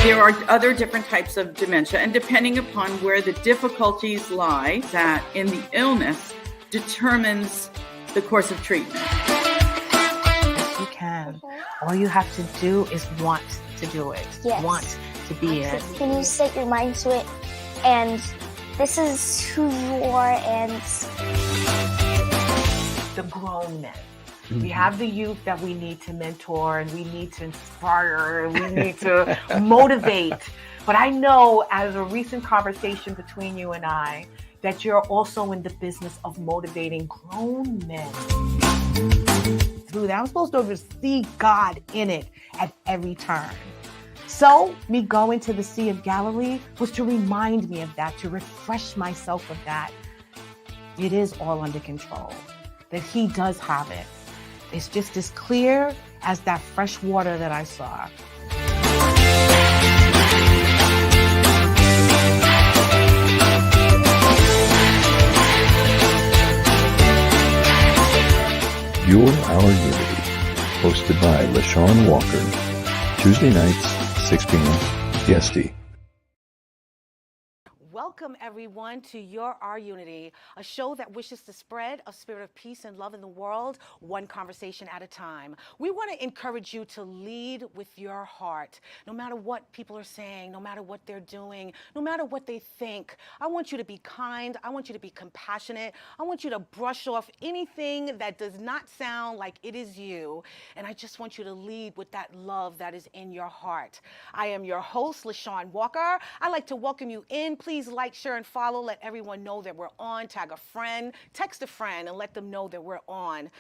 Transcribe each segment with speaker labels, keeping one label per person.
Speaker 1: There are other different types of dementia, and depending upon where the difficulties lie, that in the illness determines the course of treatment.
Speaker 2: Yes, you can. All you have to do is want to do it.
Speaker 3: Yes.
Speaker 2: Want to be it.
Speaker 3: When you set your mind to it, and this is who you are, and
Speaker 2: the grown men. We have the youth that we need to mentor, and we need to inspire, and we need to motivate. But I know, as a recent conversation between you and I, that you're also in the business of motivating grown men. Through that, I'm supposed to see God in it at every turn. So me going to the Sea of Galilee was to remind me of that, to refresh myself of that. It is all under control, that He does have it. It's just as clear as that fresh water that I saw.
Speaker 4: You're Our Unity, hosted by LeShawn Walker, Tuesday nights, 6 p.m. PST.
Speaker 2: Welcome, everyone, to Your Our Unity, a show that wishes to spread a spirit of peace and love in the world, one conversation at a time. We want to encourage you to lead with your heart, no matter what people are saying, no matter what they're doing, no matter what they think. I want you to be kind. I want you to be compassionate. I want you to brush off anything that does not sound like it is you. And I just want you to lead with that love that is in your heart. I am your host, LeShawn Walker. I'd like to welcome you in. Please like, share, and follow. Let everyone know that we're on. Tag a friend, text a friend, and let them know that we're on.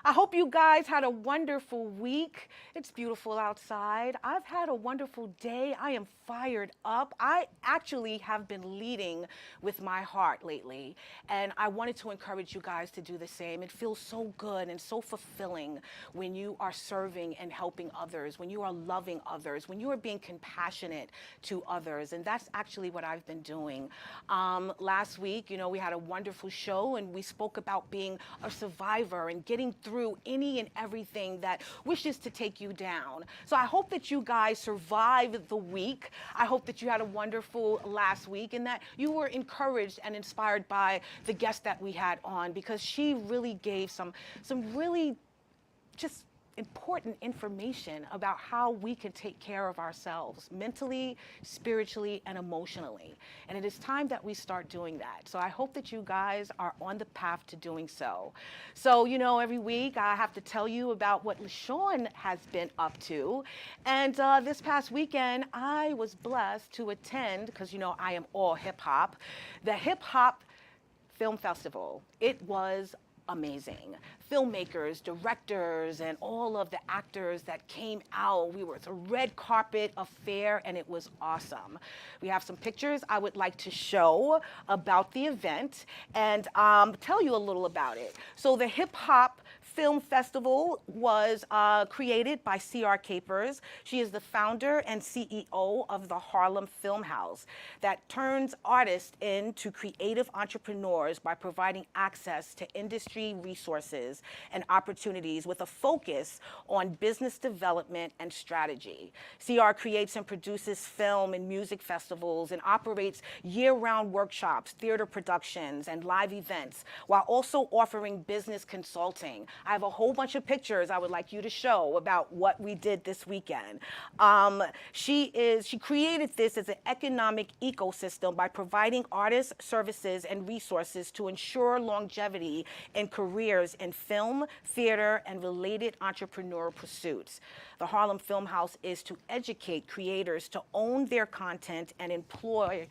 Speaker 2: I hope you guys had a wonderful week. It's beautiful outside. I've had a wonderful day. I am fired up. I actually have been leading with my heart lately, and I wanted to encourage you guys to do the same. It feels so good and so fulfilling when you are serving and helping others, when you are loving others, when you are being compassionate to others, and that's actually what I've been doing. Last week, we had a wonderful show, and we spoke about being a survivor and getting through any and everything that wishes to take you down. So I hope that you guys survived the week. I hope that you had a wonderful last week and that you were encouraged and inspired by the guest that we had on, because she really gave some really just important information about how we can take care of ourselves mentally, spiritually, and emotionally. And it is time that we start doing that. So I hope that you guys are on the path to doing so. So, every week I have to tell you about what LeShawn has been up to. And this past weekend, I was blessed to attend, because I am all hip hop, the Hip Hop Film Festival. It was amazing. Filmmakers, directors, and all of the actors that came out. It's a red carpet affair, and it was awesome. We have some pictures I would like to show about the event and tell you a little about it. So the Hip Hop Film Festival was created by C.R. Capers. She is the founder and CEO of the Harlem Film House that turns artists into creative entrepreneurs by providing access to industry resources and opportunities with a focus on business development and strategy. CR creates and produces film and music festivals and operates year-round workshops, theater productions, and live events, while also offering business consulting. I have a whole bunch of pictures I would like you to show about what we did this weekend. She created this as an economic ecosystem by providing artists, services, and resources to ensure longevity in careers in film, theater, and related entrepreneurial pursuits. The Harlem Film House is to educate creators to own their content and employ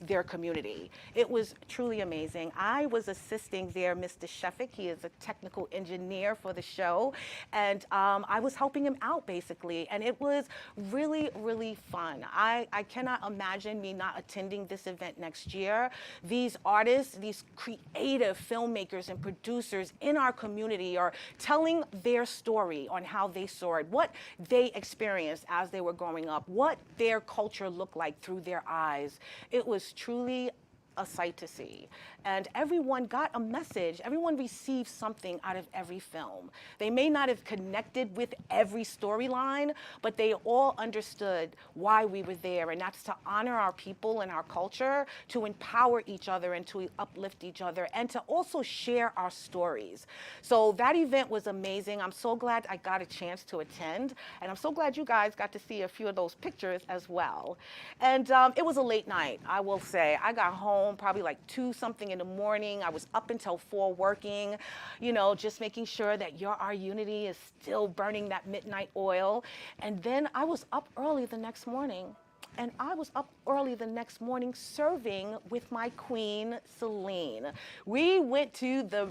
Speaker 2: their community. It was truly amazing. I was assisting there Mr. Sheffick. He is a technical engineer for the show, and I was helping him out basically, and it was really, really fun. I cannot imagine me not attending this event next year. These artists, these creative filmmakers and producers in our community are telling their story on how they soared, what they experienced as they were growing up, what their culture looked like through their eyes. It was truly a sight to see. And everyone got a message. Everyone received something out of every film. They may not have connected with every storyline, but they all understood why we were there. And that's to honor our people and our culture, to empower each other and to uplift each other, and to also share our stories. So that event was amazing. I'm so glad I got a chance to attend. And I'm so glad you guys got to see a few of those pictures as well. And it was a late night, I will say. I got home probably like 2 something in the morning. I was up until 4 working, you know, just making sure that Our Unity is still burning that midnight oil. And then I was up early the next morning. And I was up early the next morning serving with my queen, Selene. We went to the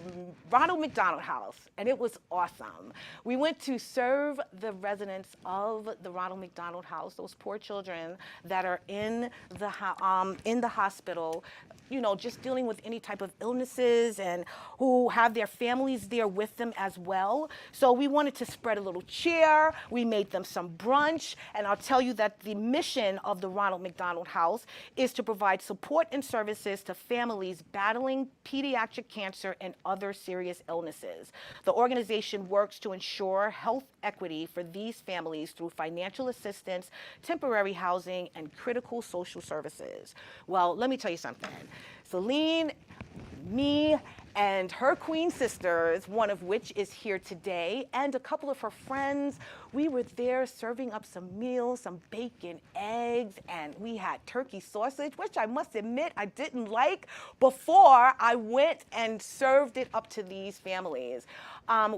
Speaker 2: Ronald McDonald House, and it was awesome. We went to serve the residents of the Ronald McDonald House, those poor children that are in the hospital, you know, just dealing with any type of illnesses and who have their families there with them as well. So we wanted to spread a little cheer. We made them some brunch, and I'll tell you that the mission of the Ronald McDonald House is to provide support and services to families battling pediatric cancer and other serious illnesses. The organization works to ensure health equity for these families through financial assistance, temporary housing, and critical social services. Well, let me tell you something. Selene, me, and her queen sisters, one of which is here today, and a couple of her friends, we were there serving up some meals, some bacon, eggs, and we had turkey sausage, which I must admit I didn't like before I went and served it up to these families.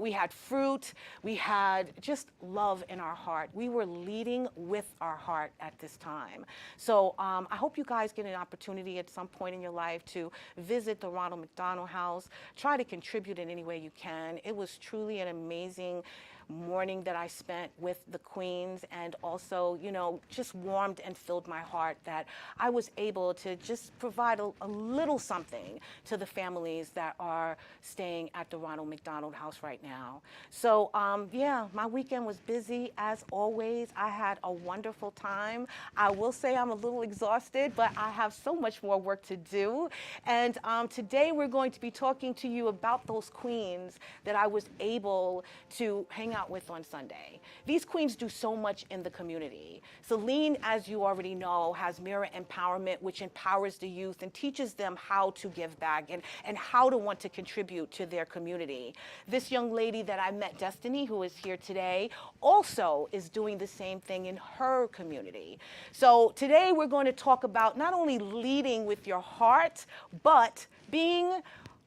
Speaker 2: We had fruit, we had just love in our heart. We were leading with our heart at this time. So I hope you guys get an opportunity at some point in your life to visit the Ronald McDonald House. Try to contribute in any way you can. It was truly an amazing morning that I spent with the queens, and also, you know, just warmed and filled my heart that I was able to just provide a little something to the families that are staying at the Ronald McDonald House right now. So yeah, my weekend was busy as always. I had a wonderful time. I will say I'm a little exhausted, but I have so much more work to do. And today we're going to be talking to you about those queens that I was able to hang out with on Sunday. These queens do so much in the community. Selene, as you already know, has Mirror Empowerment, which empowers the youth and teaches them how to give back and how to want to contribute to their community. This young lady that I met, Destiny, who is here today, also is doing the same thing in her community. So today we're going to talk about not only leading with your heart, but being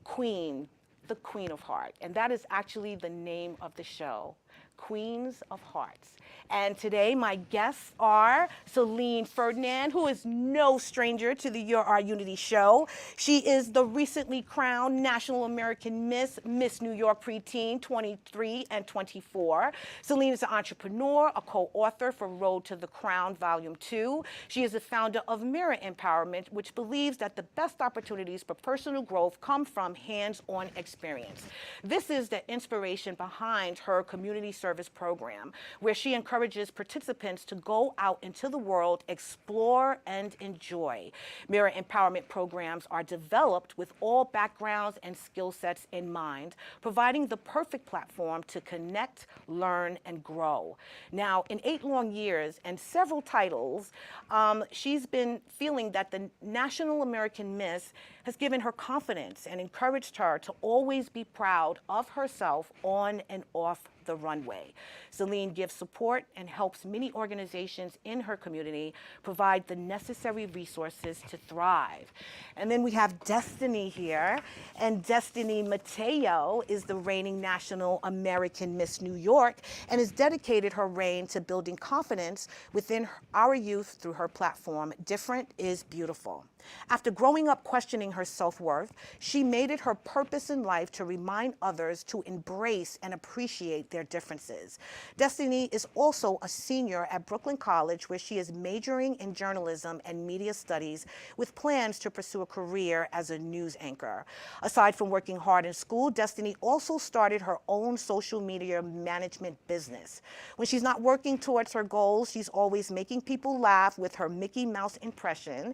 Speaker 2: queen, the Queen of Heart. And that is actually the name of the show, Queens of Hearts. And today my guests are Selene Ferdinand, who is no stranger to the Our Unity show. She is the recently crowned National American Miss New York Preteen 23 and 24. Selene is an entrepreneur, a co-author for Road to the Crown Volume 2. She is the founder of Mirror Empowerment, which believes that the best opportunities for personal growth come from hands-on experience. This is the inspiration behind her community service program, where she encourages participants to go out into the world, explore, and enjoy. Mirror Empowerment programs are developed with all backgrounds and skill sets in mind, providing the perfect platform to connect, learn, and grow. Now, in 8 long years and several titles, she's been feeling that the National American Miss has given her confidence and encouraged her to always be proud of herself on and off the runway. Selene gives support and helps many organizations in her community provide the necessary resources to thrive. And then we have Destiny here, and Destiny Mateo is the reigning National American Miss New York and has dedicated her reign to building confidence within our youth through her platform, Different is Beautiful. After growing up questioning her self-worth, she made it her purpose in life to remind others to embrace and appreciate their differences. Destiny is also a senior at Brooklyn College, where she is majoring in journalism and media studies with plans to pursue a career as a news anchor. Aside from working hard in school, Destiny also started her own social media management business. When she's not working towards her goals, she's always making people laugh with her Mickey Mouse impression.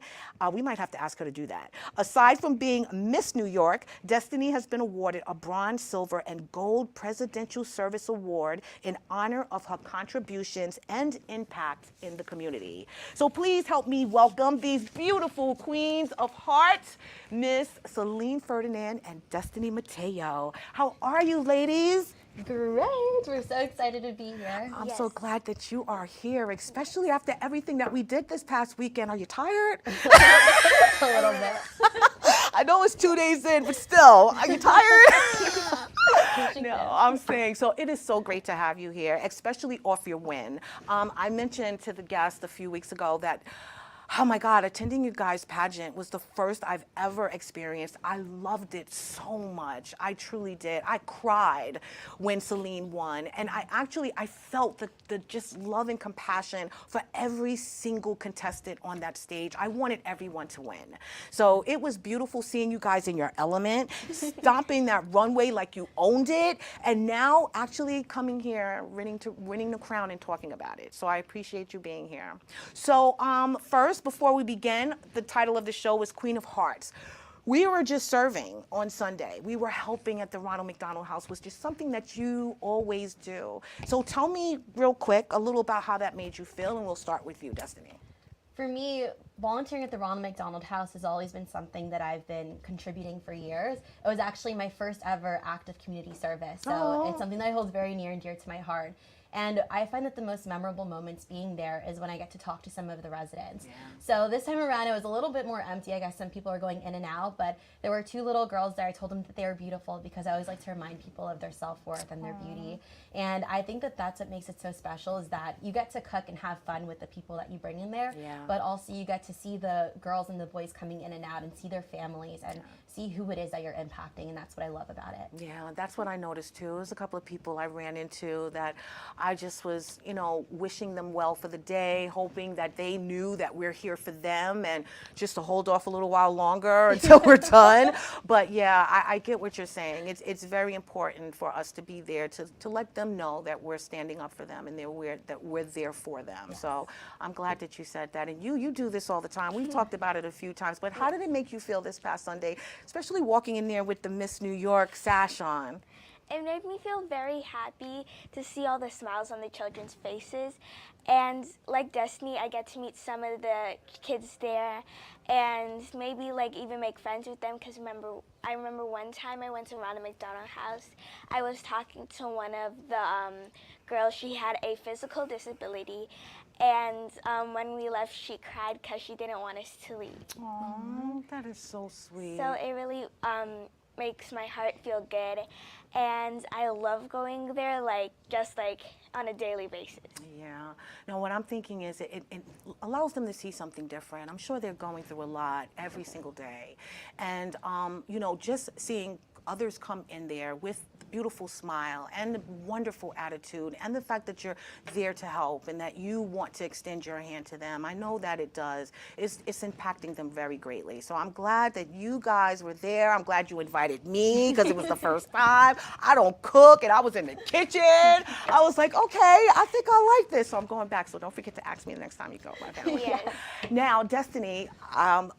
Speaker 2: We might have to ask her to do that. Aside from being Miss New York, Destiny has been awarded a bronze, silver, and gold Presidential Service Award in honor of her contributions and impact in the community. So please help me welcome these beautiful queens of heart, Miss Selene Ferdinand and Destiny Mateo. How are you, ladies?
Speaker 5: Great. We're so excited to be here.
Speaker 2: I'm so glad that you are here, especially after everything that we did this past weekend. Are you tired?
Speaker 5: A little bit.
Speaker 2: I know it's 2 days in, but still, are you tired? No, I'm saying, so it is so great to have you here, especially off your win. I mentioned to the guest a few weeks ago that, oh my God, attending you guys' pageant was the first I've ever experienced. I loved it so much. I truly did. I cried when Selene won. And I felt the just love and compassion for every single contestant on that stage. I wanted everyone to win. So it was beautiful seeing you guys in your element, stomping that runway like you owned it, and now actually coming here, winning the crown and talking about it. So I appreciate you being here. So first, before we begin, the title of the show is Queen of Hearts. We were just serving on Sunday. We were helping at the Ronald McDonald House, which is something that you always do. So tell me real quick a little about how that made you feel, and we'll start with you, Destiny.
Speaker 5: For me, volunteering at the Ronald McDonald House has always been something that I've been contributing for years. It was actually my first ever act of community service, so It's something that holds very near and dear to my heart. And I find that the most memorable moments being there is when I get to talk to some of the residents. Yeah. So this time around, it was a little bit more empty. I guess some people are going in and out, but there were two little girls there. I told them that they were beautiful because I always like to remind people of their self-worth and their beauty. And I think that that's what makes it so special, is that you get to cook and have fun with the people that you bring in there, but also you get to see the girls and the boys coming in and out and see their families and see who it is that you're impacting, and that's what I love about it.
Speaker 2: Yeah, that's what I noticed too. There's a couple of people I ran into that I just was, wishing them well for the day, hoping that they knew that we're here for them and just to hold off a little while longer until we're done. But yeah, I get what you're saying. It's very important for us to be there to let them know that we're standing up for them and that we're there for them. Yes. So I'm glad that you said that. And you do this all the time. We've talked about it a few times, but how did it make you feel this past Sunday, especially walking in there with the Miss New York sash on?
Speaker 3: It made me feel very happy to see all the smiles on the children's faces. And like Destiny, I get to meet some of the kids there and maybe even make friends with them, because I remember one time I went to Ronald McDonald House. I was talking to one of the girls. She had a physical disability, and when we left, she cried because she didn't want us to leave.
Speaker 2: Aww, that is so sweet.
Speaker 3: So it really makes my heart feel good, and I love going there just on a daily basis.
Speaker 2: Yeah. No, what I'm thinking is it allows them to see something different. I'm sure they're going through a lot every single day, and just seeing others come in there with the beautiful smile and the wonderful attitude and the fact that you're there to help and that you want to extend your hand to them. I know that it does. It's impacting them very greatly. So I'm glad that you guys were there. I'm glad you invited me because it was the first time. I don't cook, and I was in the kitchen. I was like, okay, I think I like this. So I'm going back. So don't forget to ask me the next time you go.
Speaker 3: Yes.
Speaker 2: Now, Destiny,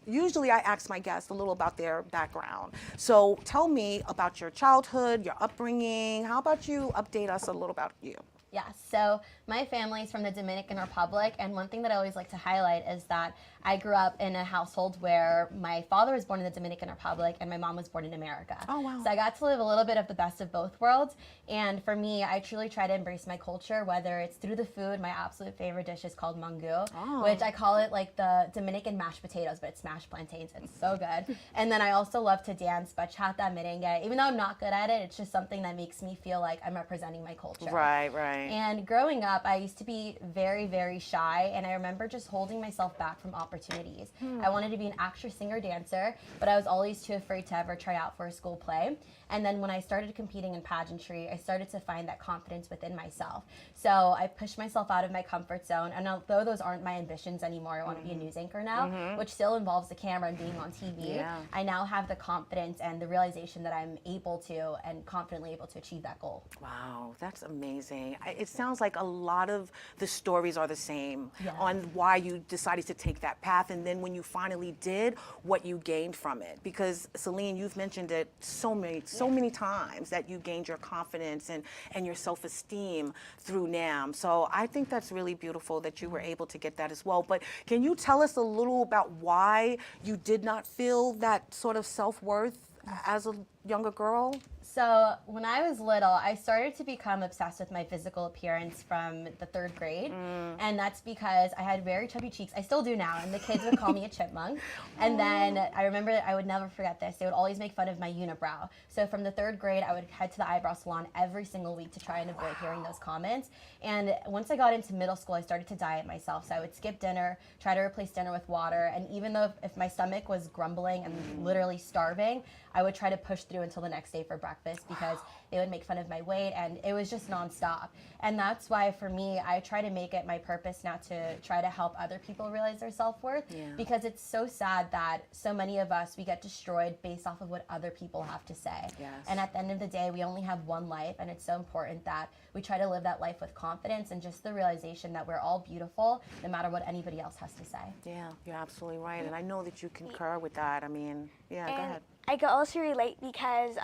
Speaker 2: usually I ask my guests a little about their background. So tell me about your childhood, your upbringing. How about you update us a little about you?
Speaker 5: Yeah, so my family's from the Dominican Republic, and one thing that I always like to highlight is that I grew up in a household where my father was born in the Dominican Republic and my mom was born in America. Oh, wow. So I got to live a little bit of the best of both worlds, and for me, I truly try to embrace my culture, whether it's through the food. My absolute favorite dish is called mango, which I call it like the Dominican mashed potatoes, but it's mashed plantains. It's so good. And then I also love to dance bachata, merengue. Even though I'm not good at it, it's just something that makes me feel like I'm representing my culture.
Speaker 2: Right, right. Right.
Speaker 5: And growing up, I used to be very, very shy, and I remember just holding myself back from opportunities. I wanted to be an actress, singer, dancer, but I was always too afraid to ever try out for a school play. And then when I started competing in pageantry, I started to find that confidence within myself. So I pushed myself out of my comfort zone, and although those aren't my ambitions anymore, I want to be a news anchor now, which still involves the camera and being on TV.
Speaker 2: Yeah.
Speaker 5: I now have the confidence and the realization that I'm able to and confidently able to achieve that goal.
Speaker 2: Wow, that's amazing. It sounds like a lot of the stories are the same
Speaker 5: Yeah.
Speaker 2: on why you decided to take that path, and then when you finally did, what you gained from it. Because Selene, you've mentioned it so many times that you gained your confidence and your self-esteem through NAM. So I think that's really beautiful that you were able to get that as well. But can you tell us a little about why you did not feel that sort of self-worth as a younger girl?
Speaker 5: So when I was little, I started to become obsessed with my physical appearance from the 3rd grade. And that's because I had very chubby cheeks. I still do now, and the kids would call me a chipmunk. And then I remember that I would never forget this. They would always make fun of my unibrow. So from the 3rd grade, I would head to the eyebrow salon every single week to try and avoid hearing those comments. And once I got into middle school, I started to diet myself. So I would skip dinner, try to replace dinner with water. And even though if my stomach was grumbling and literally starving, I would try to push through until the next day for breakfast because they would make fun of my weight, and it was just nonstop. And that's why for me, I try to make it my purpose now to try to help other people realize their self-worth, because it's so sad that so many of us, we get destroyed based off of what other people have to say.
Speaker 2: Yes.
Speaker 5: And at the end of the day, we only have one life, and it's so important that we try to live that life with confidence and just the realization that we're all beautiful no matter what anybody else has to say.
Speaker 2: Yeah, you're absolutely right. And I know that you concur with that. I mean, yeah, go
Speaker 3: And
Speaker 2: ahead.
Speaker 3: I could also relate because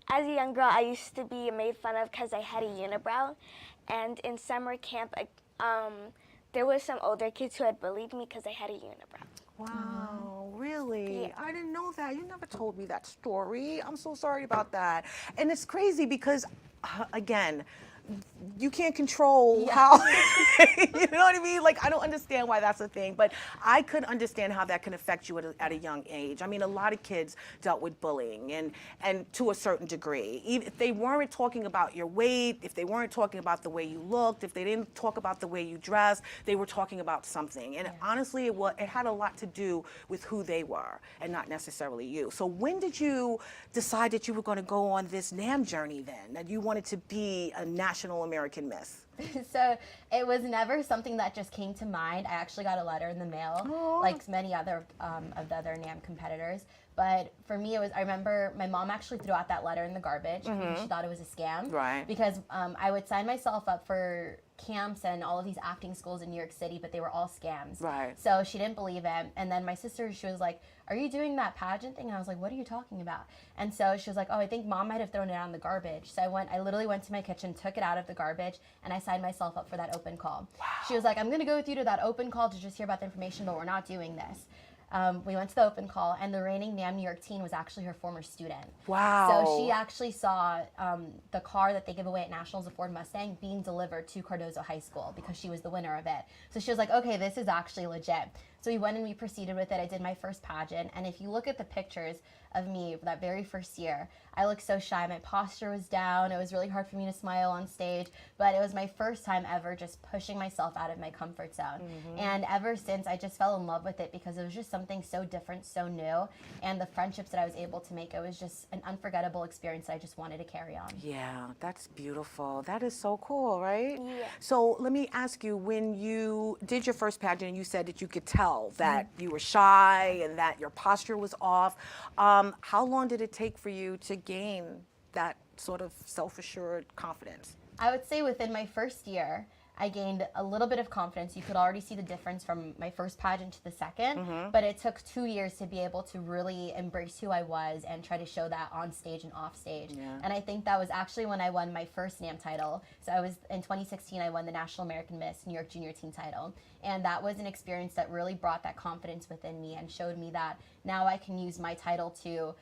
Speaker 3: as a young girl, I used to be made fun of because I had a unibrow. And in summer camp, there was some older kids who had bullied me because I had a unibrow.
Speaker 2: Wow, really?
Speaker 3: Yeah.
Speaker 2: I didn't know that. You never told me that story. I'm so sorry about that. And it's crazy because, again, you can't control how, you know what I mean? Like, I don't understand why that's a thing, but I could understand how that can affect you at a young age. I mean, a lot of kids dealt with bullying and to a certain degree. Even if they weren't talking about your weight, if they weren't talking about the way you looked, if they didn't talk about the way you dressed, they were talking about something. And honestly, it had a lot to do with who they were and not necessarily you. So when did you decide that you were going to go on this NAM journey then, that you wanted to be a national American Miss?
Speaker 5: So it was never something that just came to mind. I actually got a letter in the mail, like many other of the other NAM competitors. But for me, I remember my mom actually threw out that letter in the garbage because she thought it was a scam.
Speaker 2: Right.
Speaker 5: Because I would sign myself up for camps and all of these acting schools in New York City, but they were all scams.
Speaker 2: Right.
Speaker 5: So she didn't believe it. And then my sister, she was like, "Are you doing that pageant thing?" And I was like, "What are you talking about?" And so she was like, "Oh, I think mom might have thrown it out in the garbage." So I literally went to my kitchen, took it out of the garbage, and I signed myself up for that open call. Wow. She was like, "I'm going to go with you to that open call to just hear about the information, but we're not doing this." We went to the open call, and the reigning NAM New York teen was actually her former student.
Speaker 2: Wow.
Speaker 5: So she actually saw the car that they give away at Nationals, a Ford Mustang, being delivered to Cardozo High School because she was the winner of it. So she was like, okay, this is actually legit. So we went and we proceeded with it. I did my first pageant, and if you look at the pictures of me that very first year, I looked so shy. My posture was down. It was really hard for me to smile on stage, but it was my first time ever just pushing myself out of my comfort zone. And ever since, I just fell in love with it because it was just something so different, so new, and the friendships that I was able to make, it was just an unforgettable experience that I just wanted to carry on.
Speaker 2: Yeah, that's beautiful. That is so cool, right?
Speaker 3: Yeah.
Speaker 2: So let me ask you, when you did your first pageant and you said that you could tell that you were shy and that your posture was off, how long did it take for you to gain that sort of self-assured confidence?
Speaker 5: I would say within my first year, I gained a little bit of confidence. You could already see the difference from my first pageant to the second, but it took 2 years to be able to really embrace who I was and try to show that on stage and off stage.
Speaker 2: Yeah.
Speaker 5: And I think that was actually when I won my first NAM title. So in 2016, I won the National American Miss New York Junior Teen title. And that was an experience that really brought that confidence within me and showed me that now I can use my title to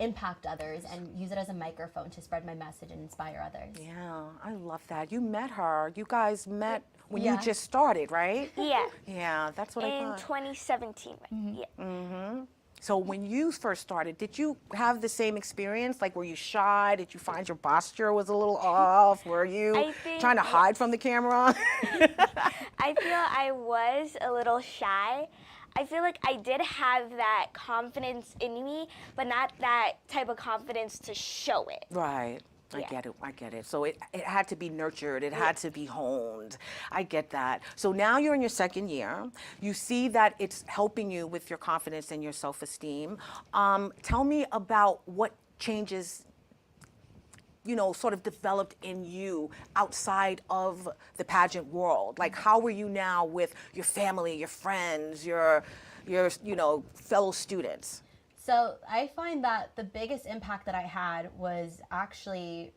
Speaker 5: impact others and use it as a microphone to spread my message and inspire others.
Speaker 2: Yeah, I love that. You met her. You guys met when
Speaker 5: Yeah.
Speaker 2: you just started, right?
Speaker 3: Yeah.
Speaker 2: Yeah, that's what I
Speaker 3: In
Speaker 2: thought.
Speaker 3: 2017. Yeah.
Speaker 2: So when you first started, did you have the same experience? Like, were you shy? Did you find your posture was a little off? Were you
Speaker 3: I think
Speaker 2: trying to hide from the camera?
Speaker 3: I feel I was a little shy. I feel like I did have that confidence in me, but not that type of confidence to show it.
Speaker 2: Right. I
Speaker 3: Yeah.
Speaker 2: get it. I get it. So it had to be nurtured. It had to be honed. I get that. So now you're in your second year. You see that it's helping you with your confidence and your self-esteem. Tell me about what changes, sort of developed in you outside of the pageant world. Like, how are you now with your family, your friends, your fellow students?
Speaker 5: So I find that the biggest impact that I had was actually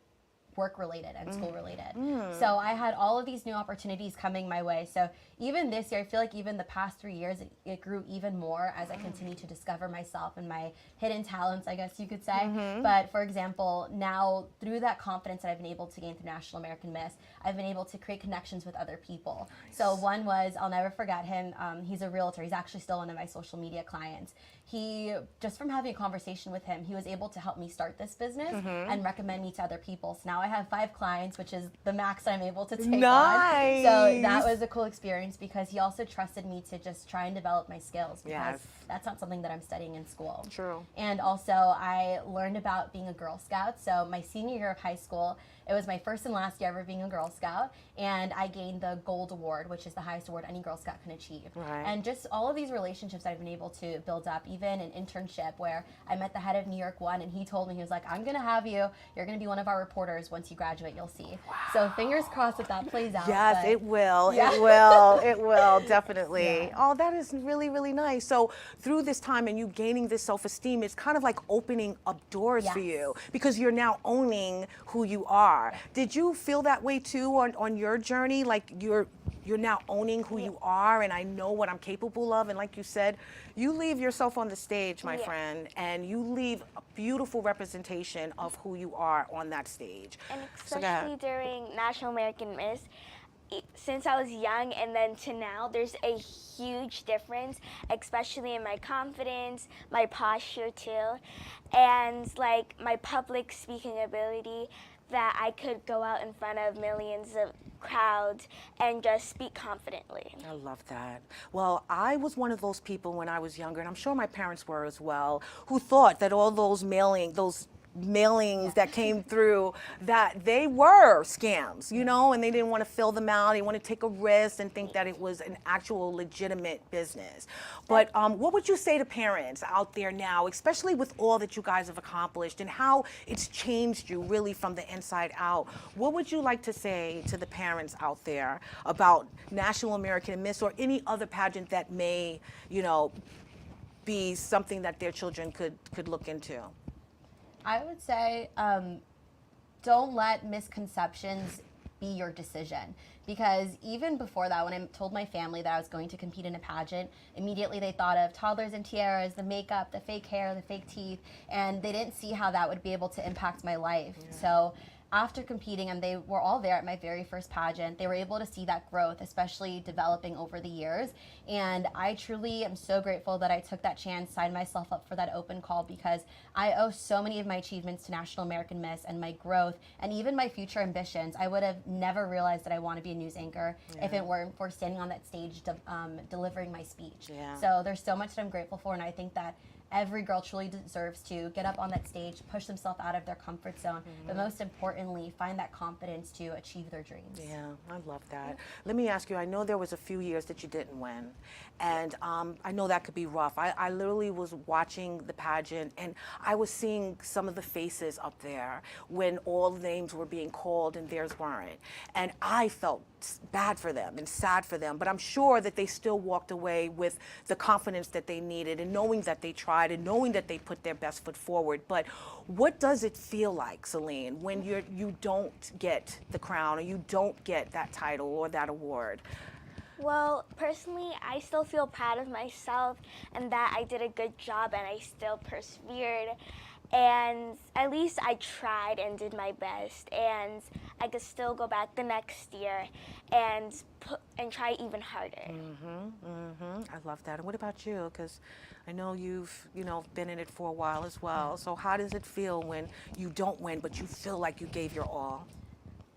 Speaker 5: work related and school related. So I had all of these new opportunities coming my way. So even this year, I feel like even the past 3 years, it grew even more as I continue to discover myself and my hidden talents, I guess you could say. But for example, now through that confidence that I've been able to gain through National American Miss, I've been able to create connections with other people. So one was, I'll never forget him. He's a realtor. He's actually still one of my social media clients. He, just from having a conversation with him, he was able to help me start this business and recommend me to other people. So now I have 5 clients, which is the max I'm able to take on. So that was a cool experience because he also trusted me to just try and develop my skills because that's not something that I'm studying in school.
Speaker 2: True.
Speaker 5: And also I learned about being a Girl Scout. So my senior year of high school, it was my first and last year ever being a Girl Scout, and I gained the Gold Award, which is the highest award any Girl Scout can achieve.
Speaker 2: Right.
Speaker 5: And just all of these relationships I've been able to build up, even an internship where I met the head of New York One, and he told me, he was like, I'm going to have you, you're going to be one of our reporters once you graduate, you'll see. Wow. So fingers crossed that plays out.
Speaker 2: Yes, it will.
Speaker 5: Yeah.
Speaker 2: It will. It will, definitely. Yeah. Oh, that is really, really nice. So through this time and you gaining this self-esteem, it's kind of like opening up doors for you because you're now owning who you are. Did you feel that way too on your journey? Like you're now owning who you are, and I know what I'm capable of. And like you said, you leave yourself on the stage, my friend, and you leave a beautiful representation of who you are on that stage.
Speaker 3: And especially during National American Miss, since I was young and then to now, there's a huge difference, especially in my confidence, my posture too, and like my public speaking ability, that I could go out in front of millions of crowds and just speak confidently.
Speaker 2: I love that. Well, I was one of those people when I was younger, and I'm sure my parents were as well, who thought that all those mailings that came through, that they were scams, and they didn't want to fill them out. They want to take a risk and think that it was an actual legitimate business. But what would you say to parents out there now, especially with all that you guys have accomplished and how it's changed you really from the inside out? What would you like to say to the parents out there about National American Miss or any other pageant that may, be something that their children could look into?
Speaker 5: I would say don't let misconceptions be your decision. Because even before that, when I told my family that I was going to compete in a pageant, immediately they thought of toddlers and tiaras, the makeup, the fake hair, the fake teeth, and they didn't see how that would be able to impact my life. So after competing, and they were all there at my very first pageant, they were able to see that growth, especially developing over the years. And I truly am so grateful that I took that chance, signed myself up for that open call, because I owe so many of my achievements to National American Miss and my growth and even my future ambitions. I would have never realized that I want to be a news anchor if it weren't for standing on that stage delivering my speech. So there's so much that I'm grateful for, and I think that every girl truly deserves to get up on that stage, push themselves out of their comfort zone, but most importantly, find that confidence to achieve their dreams.
Speaker 2: Yeah, I love that. Let me ask you, I know there was a few years that you didn't win, and I know that could be rough. I literally was watching the pageant, and I was seeing some of the faces up there when all the names were being called and theirs weren't. And I felt bad for them and sad for them, but I'm sure that they still walked away with the confidence that they needed and knowing that they tried and knowing that they put their best foot forward. But what does it feel like, Selene, when you don't get the crown or you don't get that title or that award?
Speaker 3: Well, personally, I still feel proud of myself and that I did a good job and I still persevered. And at least I tried and did my best, and I could still go back the next year and try even harder.
Speaker 2: I love that. And what about you? Because I know you've, been in it for a while as well. So how does it feel when you don't win, but you feel like you gave your all?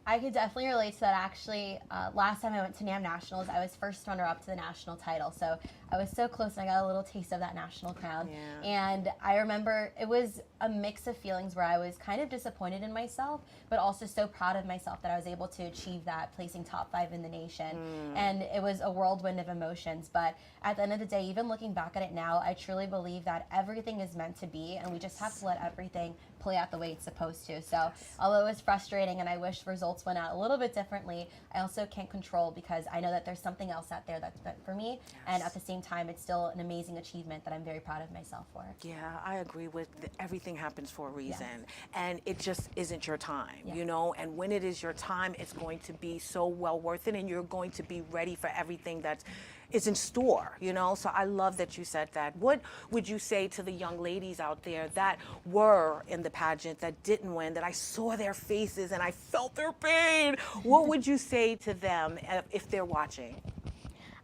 Speaker 5: I could definitely relate to that. Actually, last time I went to NAM Nationals, I was first runner-up to the national title. So I was so close, and I got a little taste of that national crown.
Speaker 2: Yeah.
Speaker 5: And I remember it was a mix of feelings where I was kind of disappointed in myself, but also so proud of myself that I was able to achieve that, placing top 5 in the nation. And it was a whirlwind of emotions. But at the end of the day, even looking back at it now, I truly believe that everything is meant to be, and we just have to let everything play out the way it's supposed to. So although it was frustrating and I wish results went out a little bit differently, I also can't control, because I know that there's something else out there that's meant for me. And at the same time, it's still an amazing achievement that I'm very proud of myself for.
Speaker 2: Yeah, I agree with everything happens for a reason. And it just isn't your time, and when it is your time, it's going to be so well worth it, and you're going to be ready for everything that is in store, So I love that you said that. What would you say to the young ladies out there that were in the pageant, that didn't win, that I saw their faces and I felt their pain? What would you say to them if they're watching?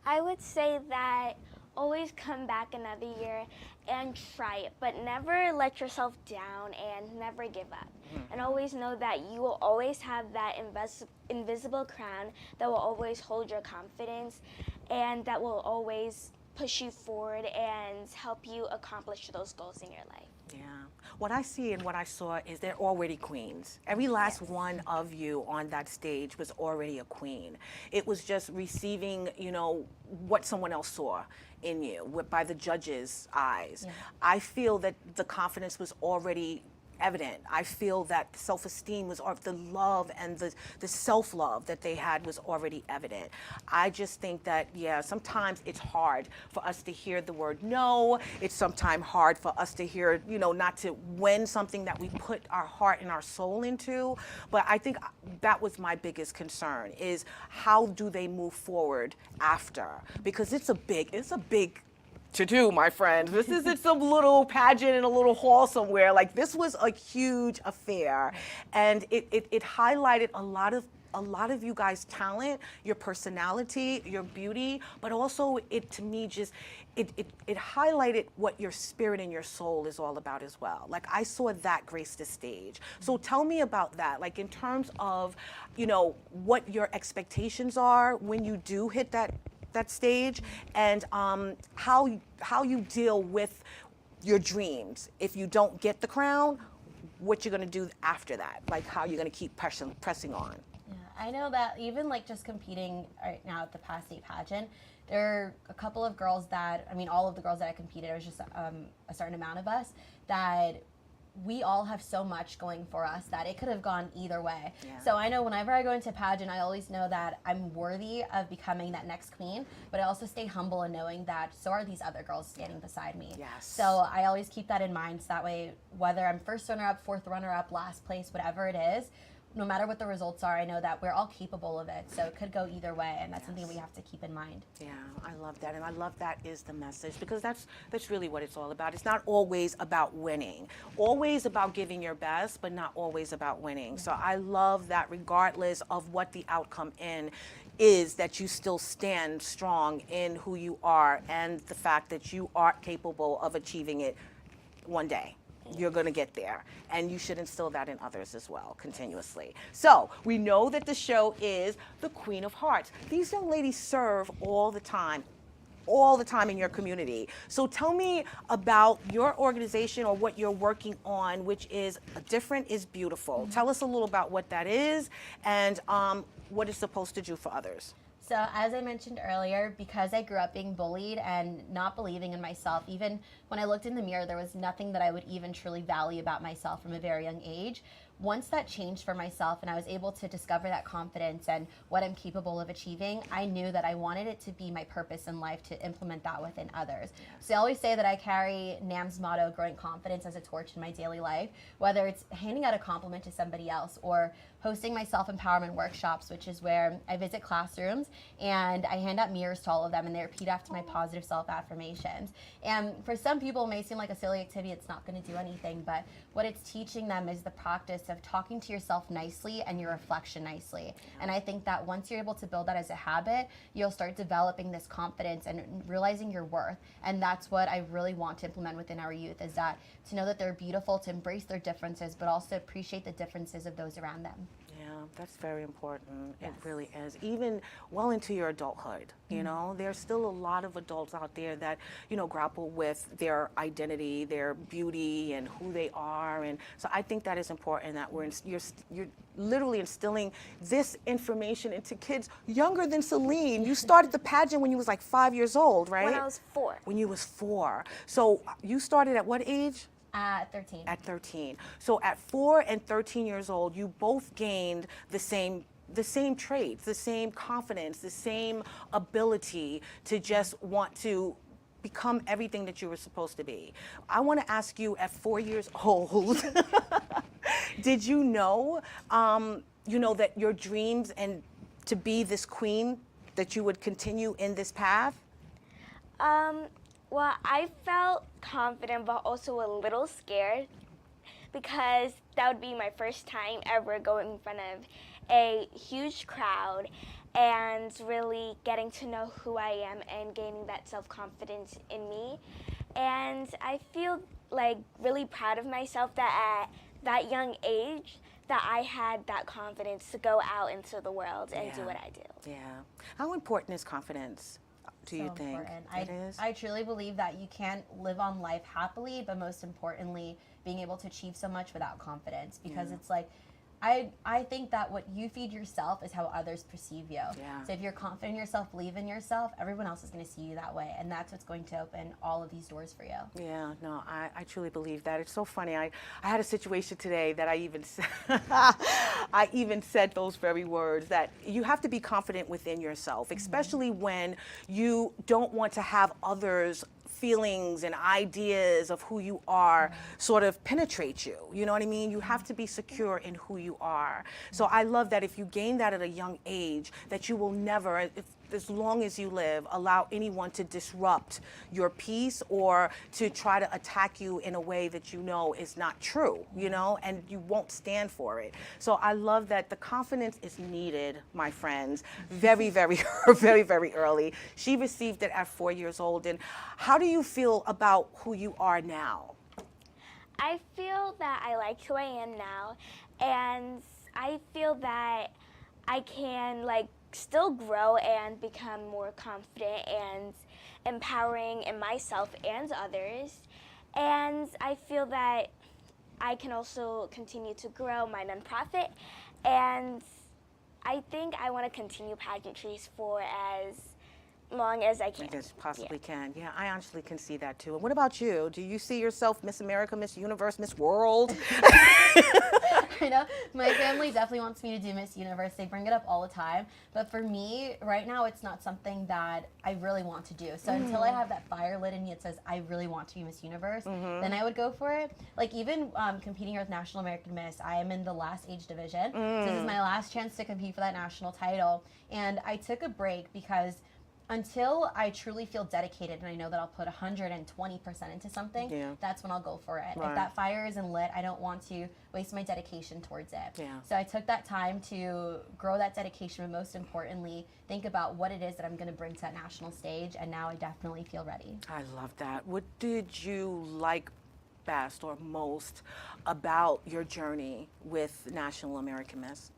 Speaker 3: I would say that always come back another year and try it, but never let yourself down and never give up. And always know that you will always have that invisible crown that will always hold your confidence, and that will always push you forward and help you accomplish those goals in your life.
Speaker 2: Yeah. What I see and what I saw is they're already queens. Every last one of you on that stage was already a queen. It was just receiving, what someone else saw in you by the judges' eyes. Yeah. I feel that the confidence was already evident. I feel that self-esteem was, or the love and the self-love that they had was already evident. I just think that, sometimes it's hard for us to hear the word no. It's sometimes hard for us to hear, not to win something that we put our heart and our soul into. But I think that was my biggest concern, is how do they move forward after? Because it's a big to do, my friends. This isn't some little pageant in a little hall somewhere. Like, this was a huge affair, and it highlighted a lot of you guys' talent, your personality, your beauty, but also it highlighted what your spirit and your soul is all about as well. Like, I saw that grace the stage. So tell me about that, like in terms of, what your expectations are when you do hit that stage, and how you deal with your dreams. If you don't get the crown, what you're gonna do after that, like how you're gonna keep pressing on.
Speaker 5: Yeah, I know that even like just competing right now at the past state pageant, there are a couple of girls that, all of the girls that I competed, it was just a certain amount of us, that we all have so much going for us that it could have gone either way. Yeah. So I know whenever I go into pageant, I always know that I'm worthy of becoming that next queen, but I also stay humble in knowing that so are these other girls standing beside me.
Speaker 2: Yes.
Speaker 5: So I always keep that in mind, so that way, whether I'm first runner-up, fourth runner-up, last place, whatever it is, no matter what the results are, I know that we're all capable of it. So it could go either way, and that's something we have to keep in mind.
Speaker 2: Yeah, I love that, and I love that is the message, because that's really what it's all about. It's not always about winning, always about giving your best, but not always about winning. So I love that regardless of what the outcome is, that you still stand strong in who you are and the fact that you are capable of achieving it one day. You're going to get there, and you should instill that in others as well, continuously. So we know that the show is the Queen of Hearts. These young ladies serve all the time in your community. So tell me about your organization, or what you're working on, which is Different is Beautiful. Tell us a little about what that is, and what it's supposed to do for others.
Speaker 5: So as I mentioned earlier, because I grew up being bullied and not believing in myself, even when I looked in the mirror, there was nothing that I would even truly value about myself from a very young age. once that changed for myself and I was able to discover that confidence and what I'm capable of achieving, I knew that I wanted it to be my purpose in life to implement that within others. So I always say that I carry NAM's motto, growing confidence, as a torch in my daily life, whether it's handing out a compliment to somebody else or hosting my self-empowerment workshops, which is where I visit classrooms and I hand out mirrors to all of them and they repeat after my positive self-affirmations. And for some people it may seem like a silly activity, it's not going to do anything, but what it's teaching them is the practice of talking to yourself nicely and your reflection nicely. And I think that once you're able to build that as a habit, you'll start developing this confidence and realizing your worth. And that's what I really want to implement within our youth, is that to know that they're beautiful, to embrace their differences, but also appreciate the differences of those around them.
Speaker 2: Yeah, that's very important.
Speaker 5: Yes.
Speaker 2: It really is. Even well into your adulthood, you know, there's still a lot of adults out there that, you know, grapple with their identity, their beauty, and who they are. And so I think that is important, that you're literally instilling this information into kids younger than Selene. You started the pageant when you was like 5 years old, right?
Speaker 3: When I was 4.
Speaker 2: When you was 4. So you started at what age?
Speaker 5: At 13.
Speaker 2: At 13. So at 4 and 13 years old, you both gained the same traits, the same confidence, the same ability to just want to become everything that you were supposed to be. I want to ask you, at 4 years old, did you know, that your dreams and to be this queen, that you would continue in this path?
Speaker 3: Well, I felt confident, but also a little scared, because that would be my first time ever going in front of a huge crowd and really getting to know who I am and gaining that self-confidence in me. And I feel like really proud of myself that at that young age that I had that confidence to go out into the world and do what I do.
Speaker 2: Yeah. How important is confidence? Do you think
Speaker 5: important.
Speaker 2: it is?
Speaker 5: I truly believe that you can't live on life happily, but most importantly, being able to achieve so much without confidence, because it's like, I think that what you feed yourself is how others perceive you.
Speaker 2: Yeah.
Speaker 5: So if you're confident in yourself, believe in yourself, everyone else is going to see you that way, and that's what's going to open all of these doors for you.
Speaker 2: Yeah, no, I truly believe that. It's so funny. I had a situation today that I even said, I even said those very words, that you have to be confident within yourself, especially when you don't want to have others' feelings and ideas of who you are sort of penetrate you. You know what I mean? You have to be secure in who you are. So I love that if you gain that at a young age, that you will never, as long as you live, allow anyone to disrupt your peace or to try to attack you in a way that you know is not true, you know, and you won't stand for it. So I love that the confidence is needed, my friends, very, very, very, very early. She received it at 4 years old. And how do you feel about who you are now?
Speaker 3: I feel that I like who I am now, and I feel that I can still grow and become more confident and empowering in myself and others. And I feel that I can also continue to grow my nonprofit, and I think I want to continue pageantries for as long as I can.
Speaker 2: As possibly can. Yeah, I honestly can see that too. And what about you? Do you see yourself Miss America, Miss Universe, Miss World?
Speaker 5: I know my family definitely wants me to do Miss Universe. They bring it up all the time. But for me, right now, it's not something that I really want to do. So until I have that fire lit in me that says I really want to be Miss Universe, then I would go for it. Like even competing here with National American Miss, I am in the last age division. So this is my last chance to compete for that national title. And I took a break because until I truly feel dedicated and I know that I'll put 120% into something, that's when I'll go for it.
Speaker 2: Right.
Speaker 5: If that fire isn't lit, I don't want to waste my dedication towards it.
Speaker 2: Yeah.
Speaker 5: So I took that time to grow that dedication, but most importantly, think about what it is that I'm going to bring to that national stage, and now I definitely feel ready.
Speaker 2: I love that. What did you like best or most about your journey with National American Miss?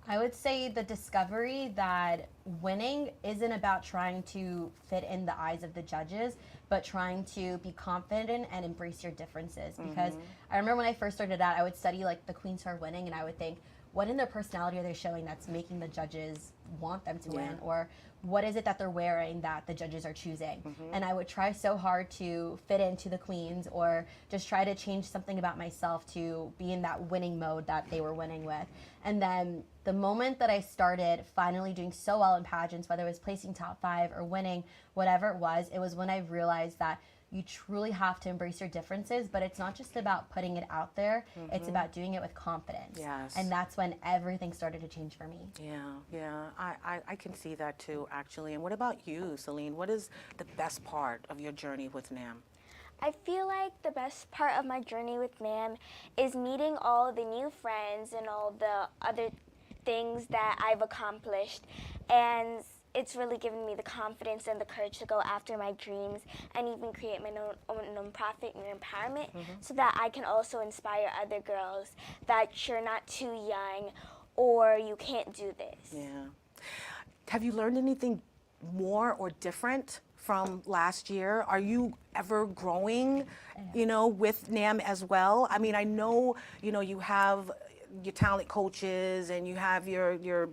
Speaker 5: I would say the discovery that winning isn't about trying to fit in the eyes of the judges, but trying to be confident and embrace your differences. Because I remember when I first started out, I would study the queens who are winning, and I would think, what in their personality are they showing that's making the judges want them to win? Or what is it that they're wearing that the judges are choosing? And I would try so hard to fit into the queens or just try to change something about myself to be in that winning mode that they were winning with. And then the moment that I started finally doing so well in pageants, whether it was placing top 5 or winning, whatever it was when I realized that you truly have to embrace your differences, but it's not just about putting it out there, it's about doing it with confidence.
Speaker 2: Yes.
Speaker 5: And that's when everything started to change for me.
Speaker 2: Yeah. I can see that too, actually. And what about you, Selene? What is the best part of your journey with NAM?
Speaker 3: I feel like the best part of my journey with NAM is meeting all the new friends and all the other things that I've accomplished. And it's really given me the confidence and the courage to go after my dreams and even create my own nonprofit and empowerment so that I can also inspire other girls that you're not too young or you can't do this.
Speaker 2: Yeah. Have you learned anything more or different from last year? Are you ever growing, with NAM as well? I mean, I know, you have your talent coaches and you have your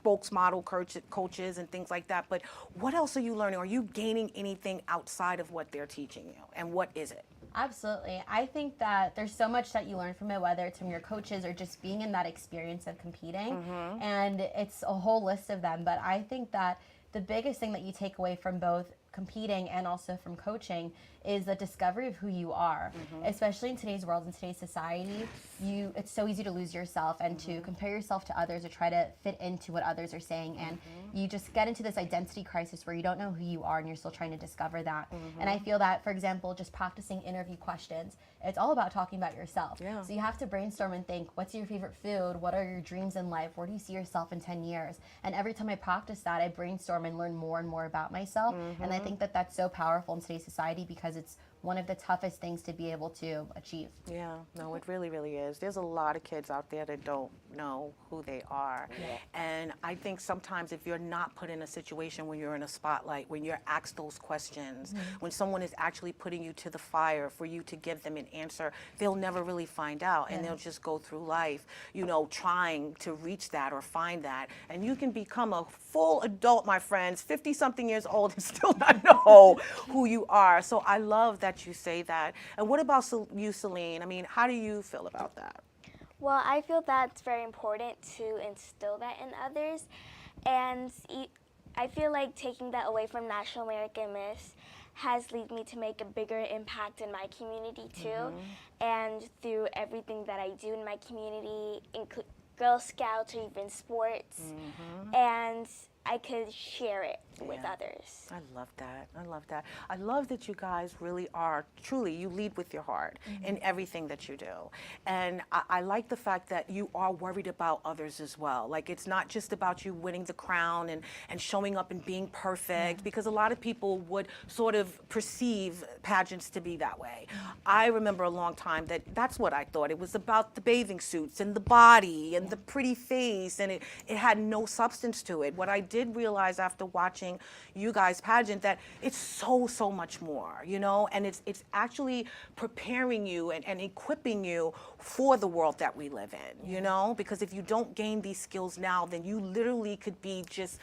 Speaker 2: spokesmodel coaches and things like that, but what else are you learning? Are you gaining anything outside of what they're teaching you, and what is it?
Speaker 5: Absolutely. I think that there's so much that you learn from it, whether it's from your coaches or just being in that experience of competing, and it's a whole list of them, but I think that the biggest thing that you take away from both competing and also from coaching is the discovery of who you are. Especially in today's world, in today's society, it's so easy to lose yourself and to compare yourself to others or try to fit into what others are saying, and you just get into this identity crisis where you don't know who you are and you're still trying to discover that. And I feel that, for example, just practicing interview questions, it's all about talking about yourself. So you have to brainstorm and think, what's your favorite food? What are your dreams in life? Where do you see yourself in 10 years? And every time I practice that, I brainstorm and learn more and more about myself. And I think that that's so powerful in today's society because it's one of the toughest things to be able to achieve.
Speaker 2: Yeah, no, it really, really is. There's a lot of kids out there that don't know who they are. And I think sometimes if you're not put in a situation when you're in a spotlight, when you're asked those questions, when someone is actually putting you to the fire for you to give them an answer, they'll never really find out. And they'll just go through life, trying to reach that or find that. And you can become a full adult, my friends, 50-something years old and still not know who you are. So I love that you say that. And what about you, Selene? I mean, how do you feel about that?
Speaker 3: Well, I feel that's very important to instill that in others. And I feel like taking that away from National American Miss has led me to make a bigger impact in my community too. And through everything that I do in my community, include Girl Scouts or even sports. And I could share it with others.
Speaker 2: I love that. I love that. I love that you guys really are, truly, you lead with your heart in everything that you do. And I like the fact that you are worried about others as well. Like, it's not just about you winning the crown and showing up and being perfect, because a lot of people would sort of perceive pageants to be that way. I remember a long time that's what I thought. It was about the bathing suits and the body and the pretty face, and it had no substance to it. What I did realize after watching you guys pageant that it's so much more, and it's actually preparing you and equipping you for the world that we live in, because if you don't gain these skills now, then you literally could be just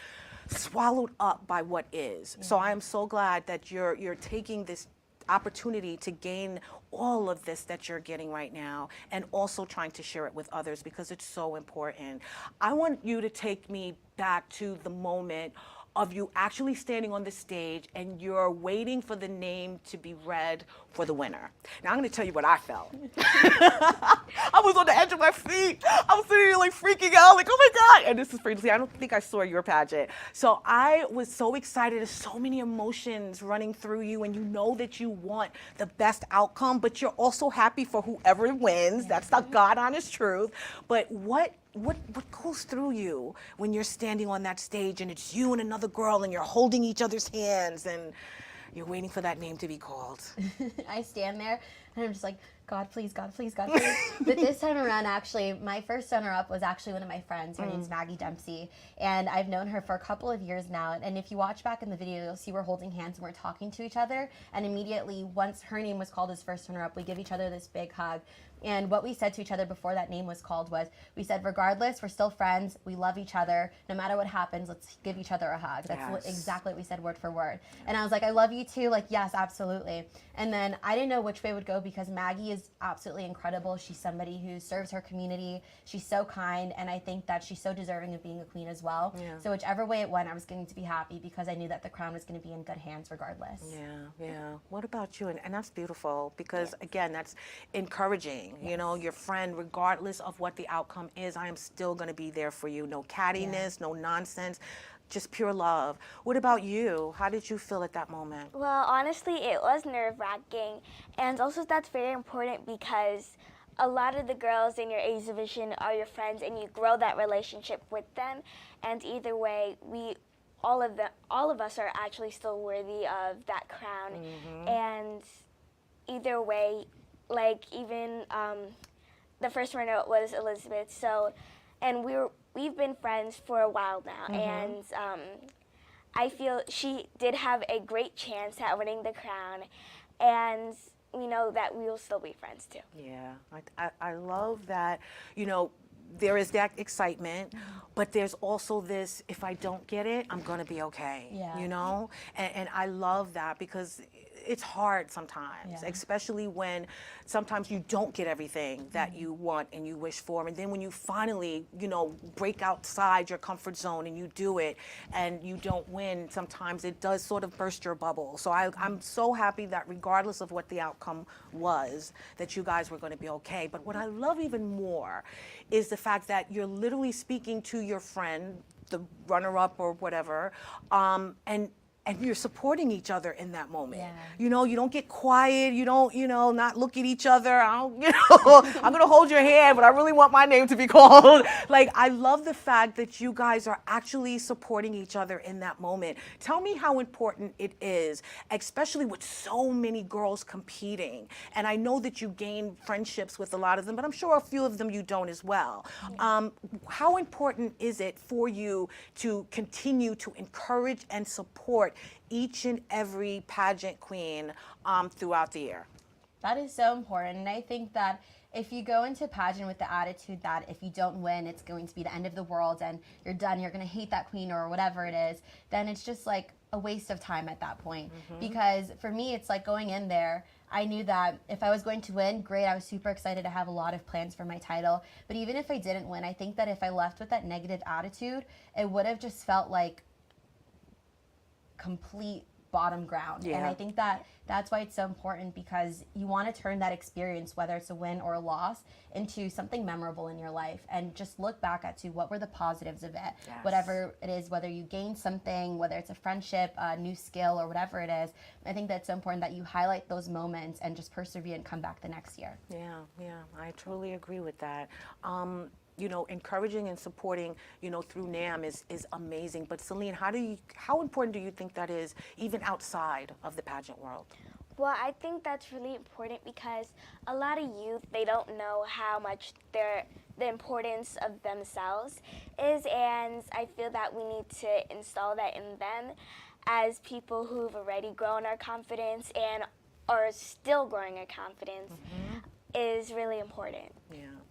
Speaker 2: swallowed up by what is. So I am so glad that you're taking this opportunity to gain all of this that you're getting right now and also trying to share it with others, because it's so important. I want you to take me back to the moment of you actually standing on the stage and you're waiting for the name to be read for the winner. Now, I'm going to tell you what I felt. I was on the edge of my feet. I was sitting here like freaking out, like, oh my God. And this is crazy. I don't think I saw your pageant. So I was so excited. There's so many emotions running through you, and you know that you want the best outcome, but you're also happy for whoever wins. That's the God honest truth. But what goes through you when you're standing on that stage and it's you and another girl and you're holding each other's hands and you're waiting for that name to be called?
Speaker 5: I stand there And I'm just like, God, please, God, please, God, please. But this time around, actually, my first runner-up was actually one of my friends. Her name's Maggie Dempsey. And I've known her for a couple of years now. And if you watch back in the video, you'll see we're holding hands and we're talking to each other. And immediately, once her name was called as first runner-up, we give each other this big hug. And what we said to each other before that name was called was, we said, regardless, we're still friends. We love each other. No matter what happens, let's give each other a hug. That's exactly what we said word for word. And I was like, I love you too. Like, yes, absolutely. And then I didn't know which way it would go because Maggie is absolutely incredible. She's somebody who serves her community. She's so kind. And I think that she's so deserving of being a queen as well. Yeah. So whichever way it went, I was going to be happy because I knew that the crown was going to be in good hands regardless.
Speaker 2: Yeah. What about you? And that's beautiful because, again, that's encouraging. You know, your friend, regardless of what the outcome is, I am still going to be there for you. No cattiness, no nonsense, just pure love. What about you? How did you feel at that moment?
Speaker 3: Well, honestly, it was nerve-wracking. And also that's very important because a lot of the girls in your age division are your friends and you grow that relationship with them. And either way, all of us are actually still worthy of that crown. And either way, like even the first runner was Elizabeth. So, and we've been friends for a while now, and I feel she did have a great chance at winning the crown, and we know that we will still be friends too.
Speaker 2: Yeah, I love that. You know, there is that excitement, but there's also this: if I don't get it, I'm gonna be okay. You know, and I love that because it's hard sometimes, especially when sometimes you don't get everything that you want and you wish for. And then when you finally, you know, break outside your comfort zone and you do it and you don't win, sometimes it does sort of burst your bubble. So I'm so happy that regardless of what the outcome was, that you guys were going to be okay. But what I love even more is the fact that you're literally speaking to your friend, the runner-up or whatever, and you're supporting each other in that moment. You know, you don't get quiet. You don't, you know, not look at each other. I don't, you know, I'm going to hold your hand, but I really want my name to be called. Like, I love the fact that you guys are actually supporting each other in that moment. Tell me how important it is, especially with so many girls competing. And I know that you gain friendships with a lot of them, but I'm sure a few of them you don't as well. How important is it for you to continue to encourage and support each and every pageant queen throughout the year?
Speaker 5: That is so important. And I think that if you go into pageant with the attitude that if you don't win, it's going to be the end of the world and you're done, you're going to hate that queen or whatever it is, then it's just like a waste of time at that point. Because for me, it's like going in there, I knew that if I was going to win, great, I was super excited to have a lot of plans for my title. But even if I didn't win, I think that if I left with that negative attitude, it would have just felt like complete bottom ground. And I think that that's why it's so important, because you want to turn that experience, whether it's a win or a loss, into something memorable in your life and just look back at to what were the positives of it. Whatever it is, whether you gain something, whether it's a friendship, a new skill, or whatever it is. I think that's so important that you highlight those moments and just persevere and come back the next year.
Speaker 2: I totally agree with that. You know, encouraging and supporting, you know, through NAM is amazing. But Selene, how important do you think that is, even outside of the pageant world?
Speaker 3: Well, I think that's really important because a lot of youth, they don't know how much the importance of themselves is, and I feel that we need to install that in them as people who've already grown our confidence and are still growing our confidence is really important.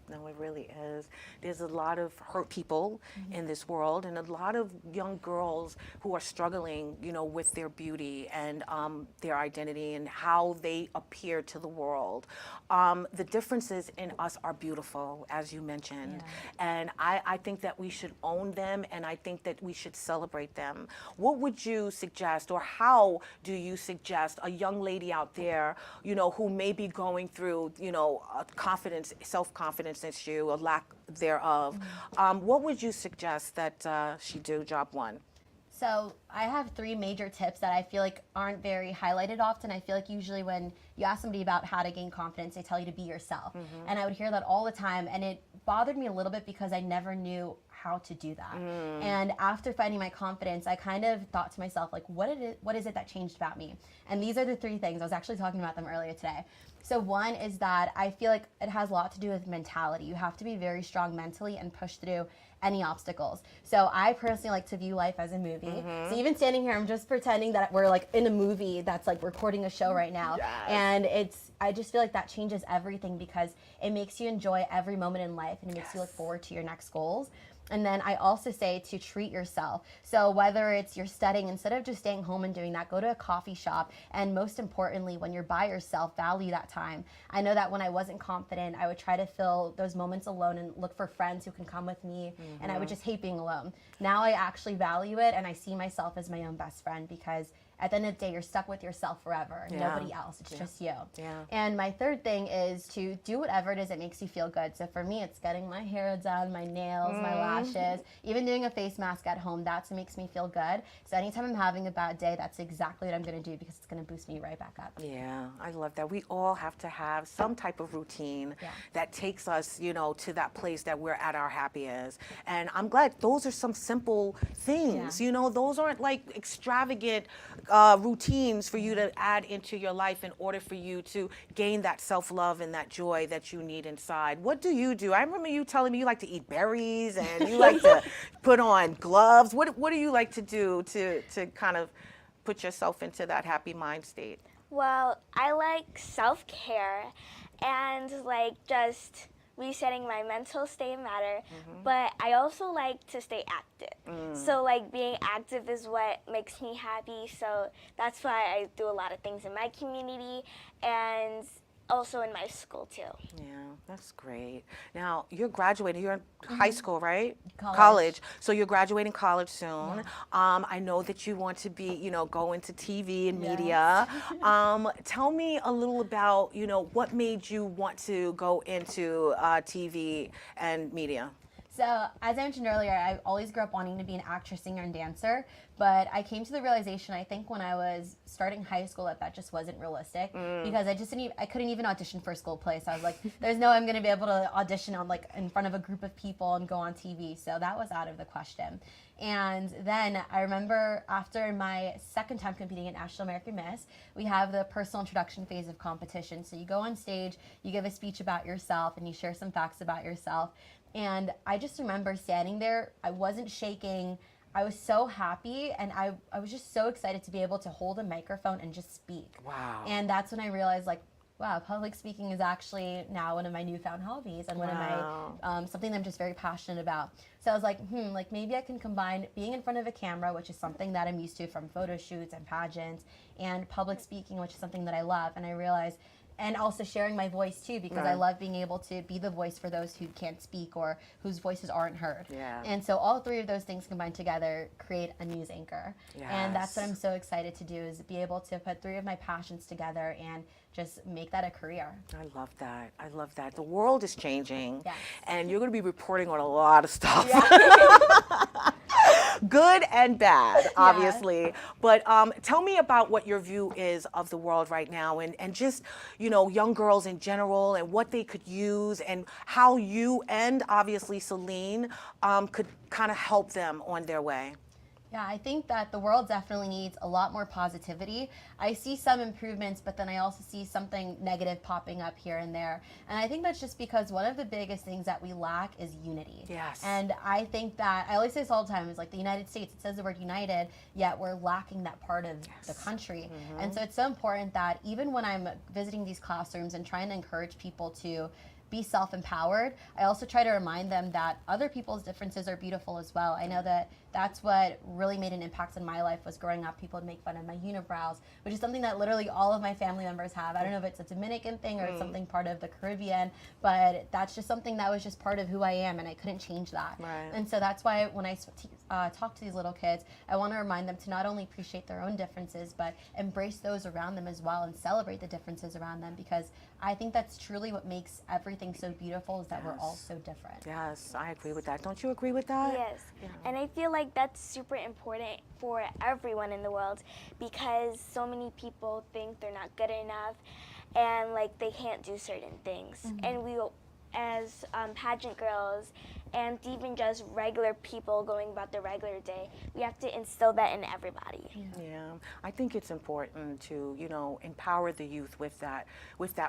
Speaker 2: No, it really is. There's a lot of hurt people in this world, and a lot of young girls who are struggling, you know, with their beauty and their identity and how they appear to the world. The differences in us are beautiful, as you mentioned, and I think that we should own them, and I think that we should celebrate them. What would you suggest, or how do you suggest a young lady out there, you know, who may be going through, you know, confidence, self-confidence issue, a lack thereof, what would you suggest that she do, job one?
Speaker 5: So I have 3 major tips that I feel like aren't very highlighted often. I feel like usually when you ask somebody about how to gain confidence, they tell you to be yourself. And I would hear that all the time, and it bothered me a little bit because I never knew how to do that. And after finding my confidence, I kind of thought to myself, like, what is it that changed about me? And these are the 3 things. I was actually talking about them earlier today. So one is that I feel like it has a lot to do with mentality. You have to be very strong mentally and push through any obstacles. So I personally like to view life as a movie. So even standing here, I'm just pretending that we're like in a movie that's like recording a show right now.
Speaker 2: Yes.
Speaker 5: And I just feel like that changes everything because it makes you enjoy every moment in life and it makes you look forward to your next goals. And then I also say to treat yourself. So whether it's you're studying, instead of just staying home and doing that, go to a coffee shop. And most importantly, when you're by yourself, value that time. I know that when I wasn't confident, I would try to fill those moments alone and look for friends who can come with me. And I would just hate being alone. Now I actually value it and I see myself as my own best friend because at the end of the day, you're stuck with yourself forever. Nobody else. It's just you. And my third thing is to do whatever it is that makes you feel good. So for me, it's getting my hair done, my nails, my lashes, even doing a face mask at home. That's what makes me feel good. So anytime I'm having a bad day, that's exactly what I'm going to do because it's going to boost me right back up.
Speaker 2: Yeah, I love that. We all have to have some type of routine that takes us, you know, to that place that we're at our happiest. And I'm glad those are some simple things. You know, those aren't like extravagant routines for you to add into your life in order for you to gain that self-love and that joy that you need inside. What do you do? I remember you telling me you like to eat berries and you like to put on gloves. What do you like to do to kind of put yourself into that happy mind state?
Speaker 3: Well, I like self-care and like just resetting my mental state matter, but I also like to stay active. So like being active is what makes me happy. So that's why I do a lot of things in my community and also in my school too.
Speaker 2: Yeah, that's great. Now, you're graduating. You're in high school, right?
Speaker 5: College.
Speaker 2: So you're graduating college soon. I know that you want to be, you know, go into TV and media. Tell me a little about, you know, what made you want to go into TV and media?
Speaker 5: So, as I mentioned earlier, I always grew up wanting to be an actress, singer, and dancer, but I came to the realization, I think when I was starting high school, that just wasn't realistic because I couldn't even audition for a school play. So I was like, there's no way I'm going to be able to audition on like in front of a group of people and go on TV. So that was out of the question. And then I remember after my second time competing at National American Miss, we have the personal introduction phase of competition. So you go on stage, you give a speech about yourself, and you share some facts about yourself. And I just remember standing there, I wasn't shaking, I was so happy, and I was just so excited to be able to hold a microphone and just speak.
Speaker 2: Wow.
Speaker 5: And that's when I realized, like, wow, public speaking is actually now one of my newfound hobbies and one of my, something that I'm just very passionate about. So I was like, like maybe I can combine being in front of a camera, which is something that I'm used to from photo shoots and pageants, and public speaking, which is something that I love. And I realized, and also sharing my voice too, because I love being able to be the voice for those who can't speak or whose voices aren't heard. And so all 3 of those things combined together create a news anchor. And that's what I'm so excited to do, is be able to put 3 of my passions together and just make that a career.
Speaker 2: I love that. I love that. The world is changing, and you're going to be reporting on a lot of stuff. Good and bad, obviously. But tell me about what your view is of the world right now, and just, you know, young girls in general and what they could use, and how you and obviously Selene could kind of help them on their way.
Speaker 5: Yeah, I think that the world definitely needs a lot more positivity. I see some improvements, but then I also see something negative popping up here and there. And I think that's just because one of the biggest things that we lack is unity. And I think that, I always say this all the time, is like the United States, it says the word united, yet we're lacking that part of the country. And so it's so important that even when I'm visiting these classrooms and trying to encourage people to be self-empowered, I also try to remind them that other people's differences are beautiful as well. I know that that's what really made an impact in my life, was growing up, people would make fun of my unibrows, which is something that literally all of my family members have. I don't know if it's a Dominican thing or it's something part of the Caribbean, but that's just something that was just part of who I am, and I couldn't change that. And so that's why when I talk to these little kids, I want to remind them to not only appreciate their own differences, but embrace those around them as well and celebrate the differences around them, because I think that's truly what makes everything so beautiful, is that we're all so different.
Speaker 2: Yes, I agree with that. Don't you agree with that?
Speaker 3: Yes, and I feel like that's super important for everyone in the world, because so many people think they're not good enough and like they can't do certain things. as pageant girls and even just regular people going about their regular day. We have to instill that in everybody.
Speaker 2: Yeah, I think it's important to, empower the youth with that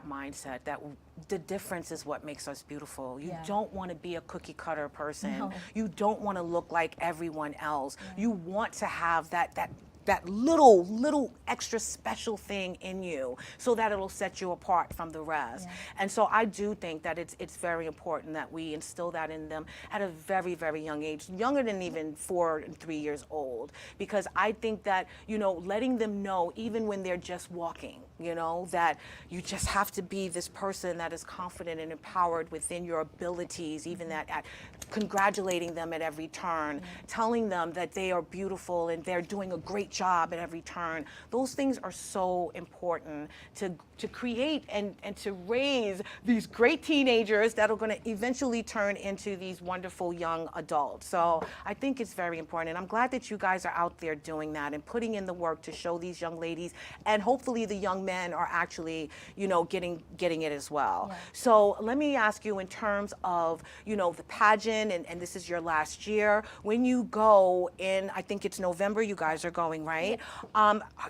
Speaker 2: mindset that the difference is what makes us beautiful. You don't want to be a cookie cutter person.
Speaker 5: No.
Speaker 2: You don't want to look like everyone else. You want to have that little extra special thing in you so that it'll set you apart from the rest. And so I do think that it's very important that we instill that in them at a very, very young age, younger than even 4 and 3 years old, because I think that, letting them know even when they're just walking, that you just have to be this person that is confident and empowered within your abilities, even that at congratulating them at every turn, telling them that they are beautiful and they're doing a great job at every turn. Those things are so important to create and to raise these great teenagers that are going to eventually turn into these wonderful young adults. So I think it's very important. And I'm glad that you guys are out there doing that and putting in the work to show these young ladies, and hopefully the young men are actually, getting it as well. So let me ask you, in terms of, the pageant, and this is your last year, when you go in, I think it's November, you guys are going, right?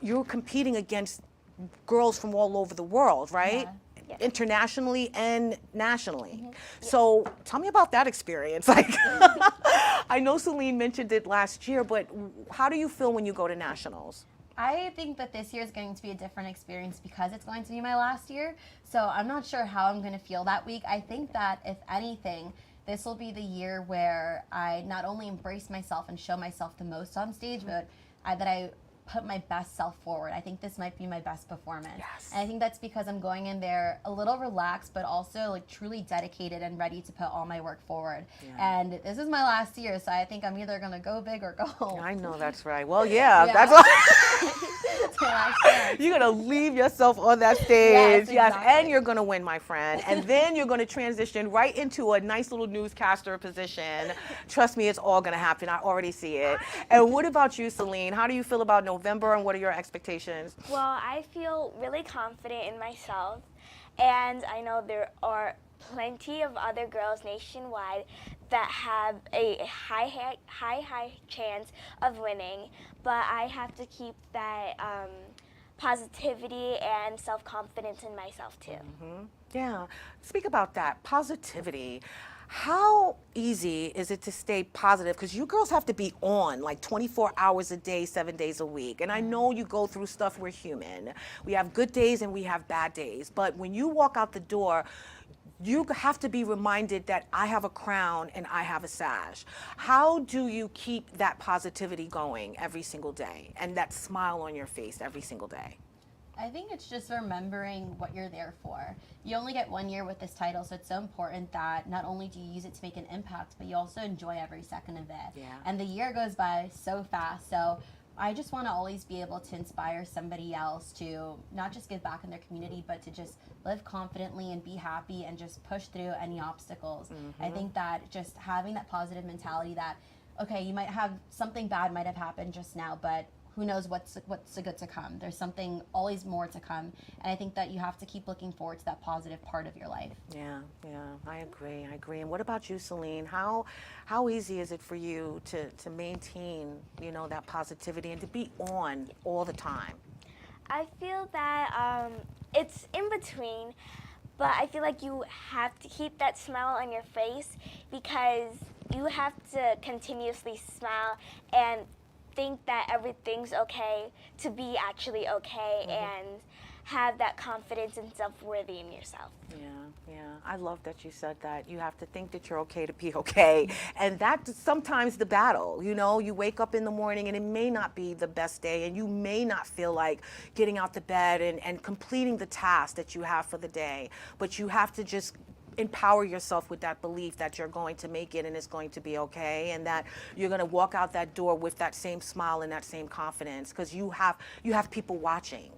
Speaker 2: You're competing against girls from all over the world, right? Internationally and nationally. So tell me about that experience. Like, I know Selene mentioned it last year, but how do you feel when you go to nationals?
Speaker 5: I think that this year is going to be a different experience because it's going to be my last year. So I'm not sure how I'm going to feel that week. I think that if anything, this will be the year where I not only embrace myself and show myself the most on stage, but that I put my best self forward. I think this might be my best performance.
Speaker 2: Yes.
Speaker 5: And I think that's because I'm going in there a little relaxed, but also like truly dedicated and ready to put all my work forward. And this is my last year, so I think I'm either gonna go big or go home.
Speaker 2: I know that's right. Well, that's what
Speaker 5: It's my last chance.
Speaker 2: you're gonna leave yourself on that stage.
Speaker 5: Yes, exactly.
Speaker 2: And you're gonna win, my friend. And then you're gonna transition right into a nice little newscaster position. Trust me, it's all gonna happen. I already see it. And what about you, Selene? How do you feel about November, and what are your expectations?
Speaker 3: Well, I feel really confident in myself, and I know there are plenty of other girls nationwide that have a high chance of winning, but I have to keep that positivity and self-confidence in myself too.
Speaker 2: Yeah, speak about that, positivity. How easy is it to stay positive? Because you girls have to be on like 24 hours a day, 7 days a week. And I know you go through stuff, we're human. We have good days and we have bad days. But when you walk out the door, you have to be reminded that I have a crown and I have a sash. How do you keep that positivity going every single day and that smile on your face every single day?
Speaker 5: I think it's just remembering what you're there for. You only get 1 year with this title, so it's so important that not only do you use it to make an impact, but you also enjoy every second of it. And the year goes by so fast, so I just want to always be able to inspire somebody else to not just give back in their community, but to just live confidently and be happy and just push through any obstacles. I think that just having that positive mentality that, okay, you might have something bad might have happened just now, but who knows what's good to come. There's something always more to come. And I think that you have to keep looking forward to that positive part of your life.
Speaker 2: Yeah, I agree. And what about you, Selene? How easy is it for you to maintain, that positivity and to be on all the time?
Speaker 3: I feel that it's in between, but I feel like you have to keep that smile on your face because you have to continuously smile and think that everything's okay to be actually okay and have that confidence and self-worthy in yourself.
Speaker 2: Yeah, I love that you said that. You have to think that you're okay to be okay. And that's sometimes the battle. You wake up in the morning and it may not be the best day and you may not feel like getting out the bed and completing the task that you have for the day. But you have to just empower yourself with that belief that you're going to make it and it's going to be okay, and that you're going to walk out that door with that same smile and that same confidence, because you have people watching.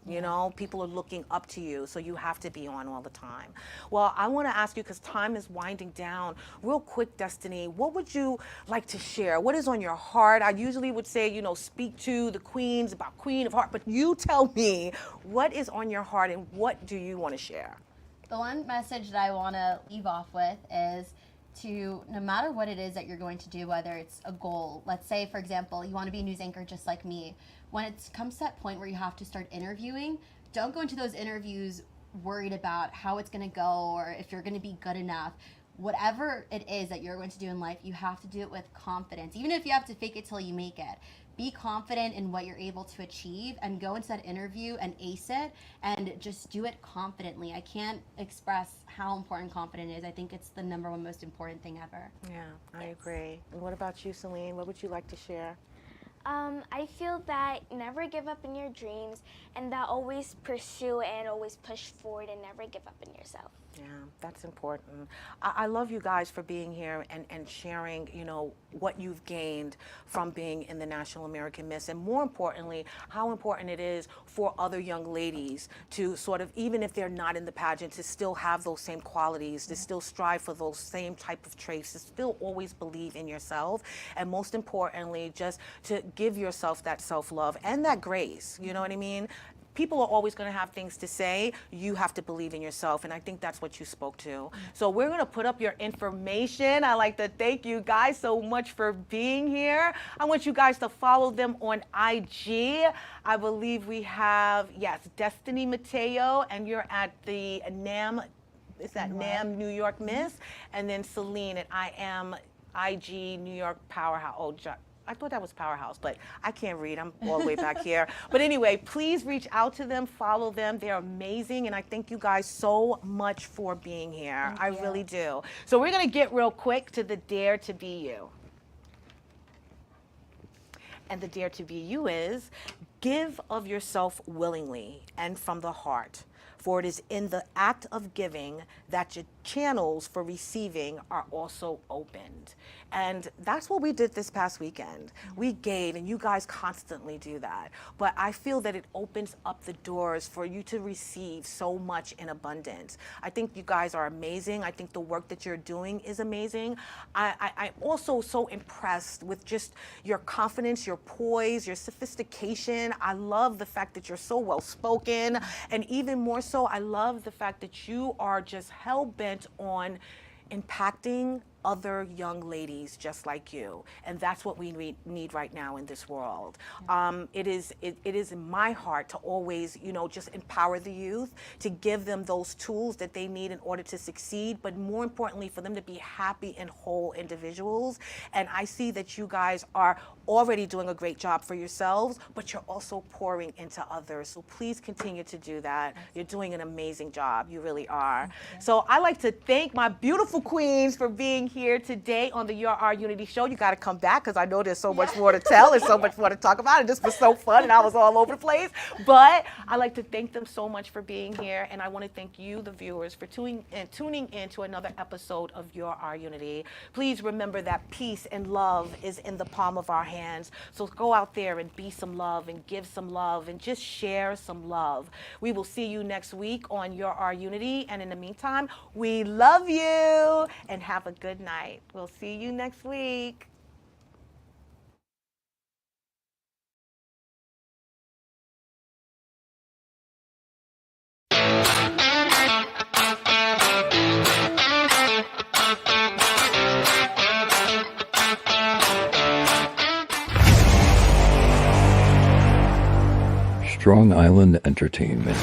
Speaker 2: People are looking up to you, so you have to be on all the time. Well, I want to ask you, because time is winding down, real quick, Destiny, what would you like to share? What is on your heart? I usually would say, speak to the queens about Queen of Heart, but you tell me what is on your heart and what do you want to share?
Speaker 5: The one message that I want to leave off with is to, no matter what it is that you're going to do, whether it's a goal, let's say, for example, you want to be a news anchor just like me. When it comes to that point where you have to start interviewing, don't go into those interviews worried about how it's going to go or if you're going to be good enough. Whatever it is that you're going to do in life, you have to do it with confidence. Even if you have to fake it till you make it. Be confident in what you're able to achieve and go into that interview and ace it and just do it confidently. I can't express how important confidence is. I think it's the number one most important thing ever.
Speaker 2: Yeah, I agree. And what about you, Selene? What would you like to share?
Speaker 3: I feel that never give up in your dreams and that always pursue and always push forward and never give up in yourself.
Speaker 2: Yeah, that's important. I love you guys for being here and sharing, you know, what you've gained from being in the National American Miss, and more importantly, how important it is for other young ladies to sort of, even if they're not in the pageant, to still have those same qualities, to still strive for those same type of traits, to still always believe in yourself, and most importantly, just to give yourself that self-love and that grace, you know what I mean? People are always going to have things to say. You have to believe in yourself, and I think that's what you spoke to. So we're going to put up your information. I like to thank you guys so much for being here. I want you guys to follow them on IG. I believe we have, yes, Destiny Mateo, and you're at the NAM, is that NAM New York Miss? And then Selene at I Am IG New York Powerhouse. Oh, I thought that was Powerhouse, but I can't read. I'm all the way back here. But anyway, please reach out to them, follow them. They're amazing, and I thank you guys so much for being here. I really do. So we're going to get real quick to the Dare to Be You. And the Dare to Be You is, give of yourself willingly and from the heart. For it is in the act of giving that your channels for receiving are also opened. And that's what we did this past weekend. We gave, and you guys constantly do that. But I feel that it opens up the doors for you to receive so much in abundance. I think you guys are amazing. I think the work that you're doing is amazing. I'm also so impressed with just your confidence, your poise, your sophistication. I love the fact that you're so well spoken. And even more so, I love the fact that you are just hell-bent on impacting other young ladies just like you, and that's what we need right now in this world. It is in my heart to always, you know, just empower the youth, to give them those tools that they need in order to succeed, but more importantly for them to be happy and whole individuals. And I see that you guys are already doing a great job for yourselves, but you're also pouring into others. So please continue to do that. You're doing an amazing job. You really are. So I like to thank my beautiful queens for being here today on the You're Our Unity Show. You got to come back because I know there's so much more to tell and so much more to talk about. And this was so fun and I was all over the place. But I like to thank them so much for being here. And I want to thank you, the viewers, for tuning in to another episode of You're Our Unity. Please remember that peace and love is in the palm of our hands. So go out there and be some love and give some love and just share some love. We will see you next week on You're Our Unity. And in the meantime, we love you and have a good night. We'll see you next week.
Speaker 4: Strong Island Entertainment.